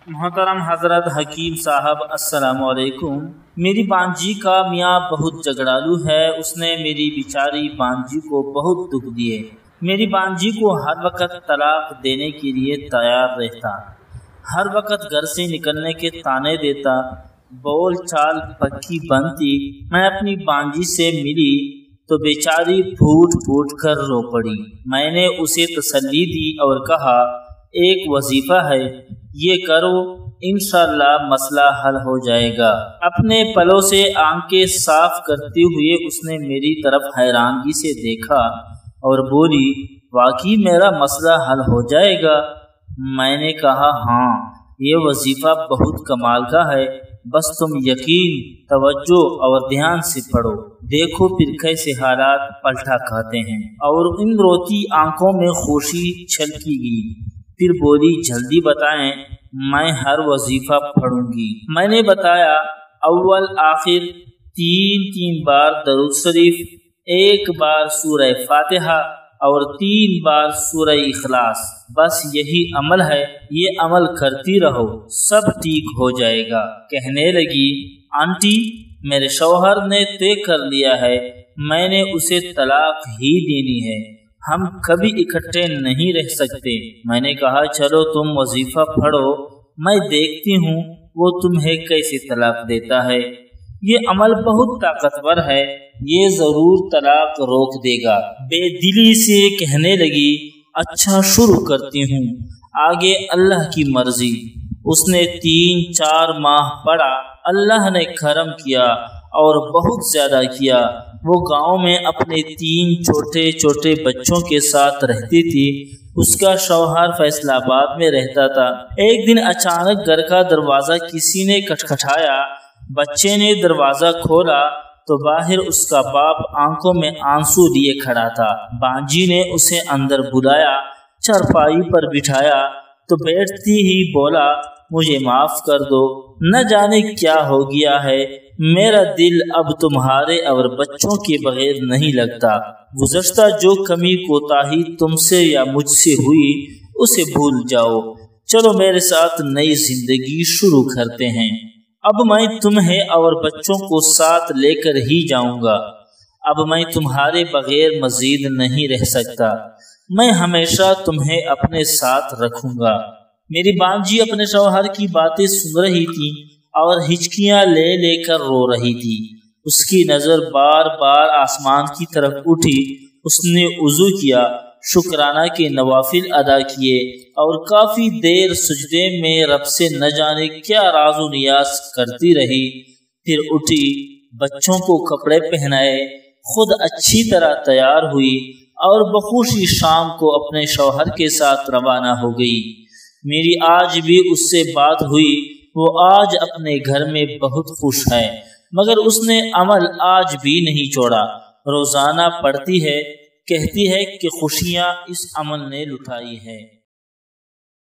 محترم حضرت حکیم صاحب السلام علیکم۔ میری بانجی کا میاں بہت جھگڑالو ہے، اس نے میری بیچاری بانجی کو بہت دکھ دیے۔ میری بانجی کو ہر وقت طلاق دینے کے لیے تیار رہتا، ہر وقت گھر سے نکلنے کے طعنے دیتا، بول چال پکی بنتی۔ میں اپنی بانجی سے ملی تو بیچاری پھوٹ پھوٹ کر رو پڑی۔ میں نے اسے تسلی دی اور کہا ایک وظیفہ ہے، یہ کرو، انشاءاللہ مسئلہ حل ہو جائے گا۔ اپنے پلوں سے آنکھیں صاف کرتے ہوئے اس نے میری طرف حیرانگی سے دیکھا اور بولی واقعی میرا مسئلہ حل ہو جائے گا؟ میں نے کہا ہاں، یہ وظیفہ بہت کمال کا ہے، بس تم یقین، توجہ اور دھیان سے پڑھو، دیکھو پھر کیسے حالات پلٹا کھاتے ہیں۔ اور ان روتی آنکھوں میں خوشی چھلکی گئی۔ پھر بولی جلدی بتائیں، میں ہر وظیفہ پڑھوں گی۔ میں نے بتایا اول آخر 3 بار درود شریف، 1 بار سورہ فاتحہ اور 3 بار سورہ اخلاص، بس یہی عمل ہے، یہ عمل کرتی رہو، سب ٹھیک ہو جائے گا۔ کہنے لگی آنٹی میرے شوہر نے طے کر لیا ہے، میں نے اسے طلاق ہی دینی ہے، ہم کبھی اکٹھے نہیں رہ سکتے۔ میں نے کہا چلو تم وظیفہ پڑھو، میں دیکھتی ہوں وہ تمہیں کیسے طلاق دیتا ہے، یہ عمل بہت طاقتور ہے، یہ ضرور طلاق روک دے گا۔ بے دلی سے کہنے لگی اچھا شروع کرتی ہوں، آگے اللہ کی مرضی۔ اس نے 3-4 ماہ پڑھا، اللہ نے کرم کیا اور بہت زیادہ کیا۔ وہ گاؤں میں اپنے 3 چھوٹے بچوں کے ساتھ رہتی تھی، اس کا شوہر فیصل آباد میں رہتا تھا۔ ایک دن اچانک گھر کا دروازہ کسی نے کھٹکھٹایا، بچے نے دروازہ کھولا تو باہر اس کا باپ آنکھوں میں آنسو لیے کھڑا تھا۔ بانجی نے اسے اندر بلایا، چارپائی پر بٹھایا تو بیٹھتی ہی بولا مجھے معاف کر دو، نہ جانے کیا ہو گیا ہے، میرا دل اب تمہارے اور بچوں کے بغیر نہیں لگتا، گزشتہ جو کمی کوتاہی تم سے یا مجھ سے ہوئی اسے بھول جاؤ، چلو میرے ساتھ نئی زندگی شروع کرتے ہیں، اب میں تمہیں اور بچوں کو ساتھ لے کر ہی جاؤں گا، اب میں تمہارے بغیر مزید نہیں رہ سکتا، میں ہمیشہ تمہیں اپنے ساتھ رکھوں گا۔ میری بانجی اپنے شوہر کی باتیں سن رہی تھی اور ہچکیاں لے لے کر رو رہی تھی۔ اس کی نظر بار بار آسمان کی طرف اٹھی، اس نے وضو کیا، شکرانہ کے نوافل ادا کیے اور کافی دیر سجدے میں رب سے نہ جانے کیا راز و نیاز کرتی رہی۔ پھر اٹھی، بچوں کو کپڑے پہنائے، خود اچھی طرح تیار ہوئی اور بخوشی شام کو اپنے شوہر کے ساتھ روانہ ہو گئی۔ میری آج بھی اس سے بات ہوئی، وہ آج اپنے گھر میں بہت خوش ہے، مگر اس نے عمل آج بھی نہیں چھوڑا، روزانہ پڑھتی ہے، کہتی ہے کہ خوشیاں اس عمل نے لٹائی ہے۔